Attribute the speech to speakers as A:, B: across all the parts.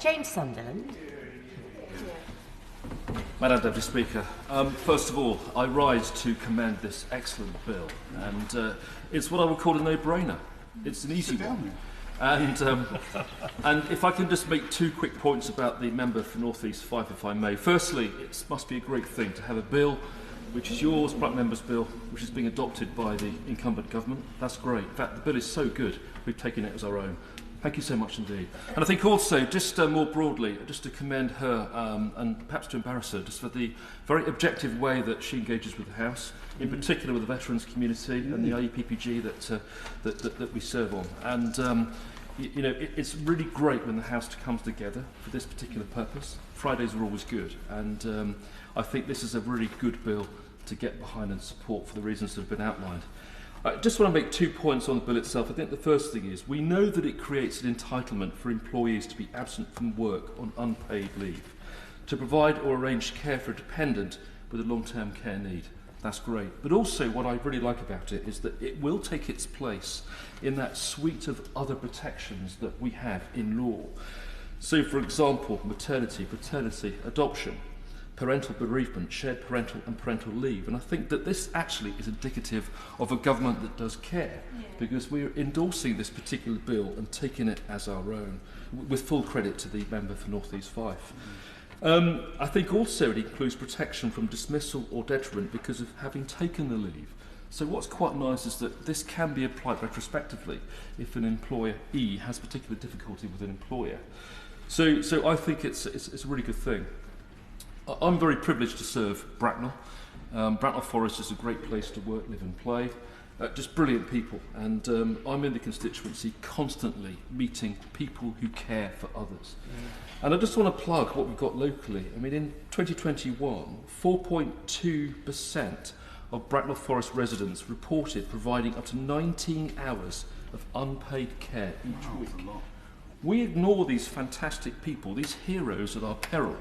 A: James Sunderland.
B: Madam Deputy Speaker, first of all, I rise to commend this excellent bill, and it's what I would call a no-brainer. It's an easy one. And if I can just make two quick points about the member for North East Fife, if I may. Firstly, it must be a great thing to have a bill which is yours, Black Member's Bill, which is being adopted by the incumbent government. That's great. In fact, the bill is so good, we've taken it as our own. Thank you so much indeed. And I think also, just more broadly, just to commend her and perhaps to embarrass her, just for the very objective way that she engages with the House, in particular with the veterans community and the IEPPG that we serve on. And you know, it's really great when the House comes together for this particular purpose. Fridays are always good, and I think this is a really good bill to get behind and support for the reasons that have been outlined. I just want to make 2 points on the bill itself. I think the first thing is we know that it creates an entitlement for employees to be absent from work on unpaid leave, to provide or arrange care for a dependent with a long-term care need. That's great. But also what I really like about it is that it will take its place in that suite of other protections that we have in law. So, for example, maternity, paternity, adoption, parental bereavement, shared parental and parental leave. And I think that this actually is indicative of a government that does care, because we're endorsing this particular bill and taking it as our own, with full credit to the member for North East Fife. I think also it includes protection from dismissal or detriment because of having taken the leave. So what's quite nice is that this can be applied retrospectively if an employee has particular difficulty with an employer. So I think it's a really good thing. I'm very privileged to serve Bracknell. Bracknell Forest is a great place to work, live and play. Just brilliant people, and I'm in the constituency constantly meeting people who care for others. And I just want to plug what we've got locally. I mean, in 2021, 4.2% of Bracknell Forest residents reported providing up to 19 hours of unpaid care each week. We ignore these fantastic people, these heroes at our peril.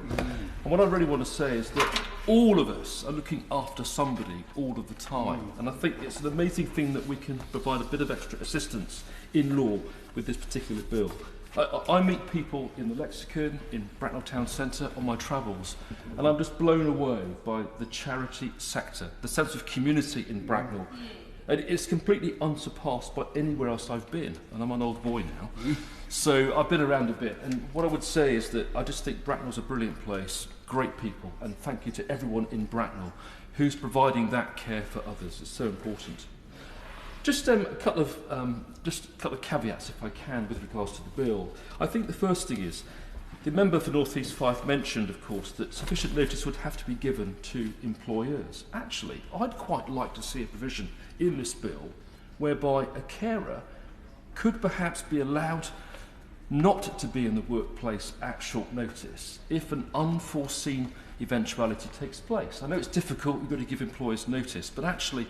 B: And what I really want to say is that all of us are looking after somebody all of the time. And I think it's an amazing thing that we can provide a bit of extra assistance in law with this particular bill. I meet people in the Lexicon, in Bracknell Town Centre, on my travels, and I'm just blown away by the charity sector, the sense of community in Bracknell. And it's completely unsurpassed by anywhere else I've been, and I'm an old boy now. So I've been around a bit, and what I would say is that I just think Bracknell's a brilliant place, great people, and thank you to everyone in Bracknell who's providing that care for others. It's so important. Just a couple of caveats, if I can, with regards to the bill. I think the first thing is, the member for North East Fife mentioned, of course, that sufficient notice would have to be given to employers. Actually, I'd quite like to see a provision in this bill whereby a carer could perhaps be allowed not to be in the workplace at short notice if an unforeseen eventuality takes place. I know it's difficult, we've got to give employers notice, but actually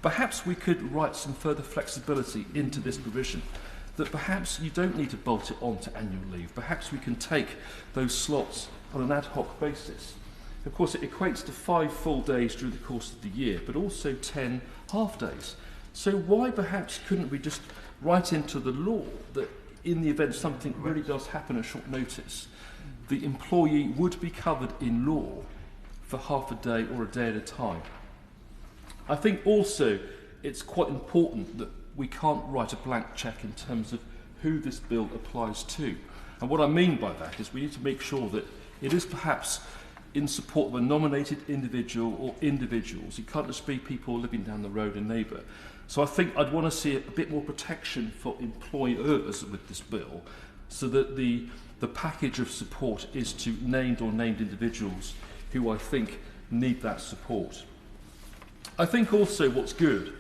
B: perhaps we could write some further flexibility into this provision, that perhaps you don't need to bolt it on to annual leave. Perhaps we can take those slots on an ad hoc basis. Of course, it equates to 5 full days during the course of the year, but also 10 half days. So why perhaps couldn't we just write into the law that in the event something really does happen at short notice, the employee would be covered in law for half a day or a day at a time? I think also it's quite important that we can't write a blank cheque in terms of who this bill applies to. And what I mean by that is we need to make sure that it is perhaps in support of a nominated individual or individuals. It can't just be people living down the road, a neighbour. So I think I'd want to see a bit more protection for employers with this bill, so that the package of support is to named or named individuals who I think need that support. I think also what's good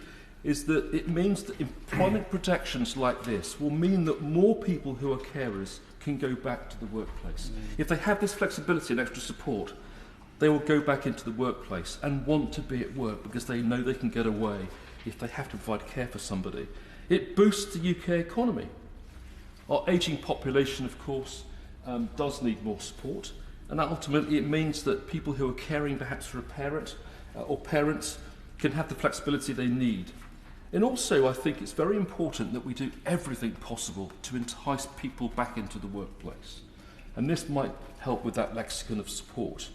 B: is that it means that employment protections like this will mean that more people who are carers can go back to the workplace. If they have this flexibility and extra support, they will go back into the workplace and want to be at work because they know they can get away if they have to provide care for somebody. It boosts the UK economy. Our ageing population, of course, does need more support, and ultimately it means that people who are caring perhaps for a parent or parents can have the flexibility they need. And also I think it's very important that we do everything possible to entice people back into the workplace. and this might help with that lexicon of support.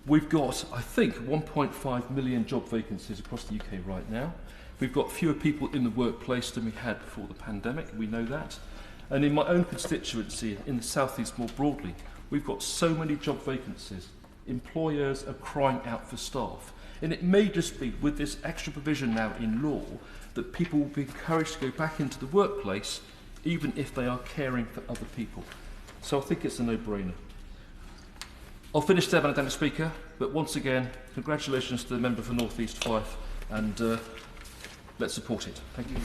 B: We've got, I think, 1.5 million job vacancies across the UK right now. We've got fewer people in the workplace than we had before the pandemic, we know that. And in my own constituency, in the South East more broadly, we've got so many job vacancies. Employers are crying out for staff. And it may just be, with this extra provision now in law, that people will be encouraged to go back into the workplace, even if they are caring for other people. So I think it's a no-brainer. I'll finish there, Madam Speaker, but once again, congratulations to the member for North East Fife, and let's support it. Thank you.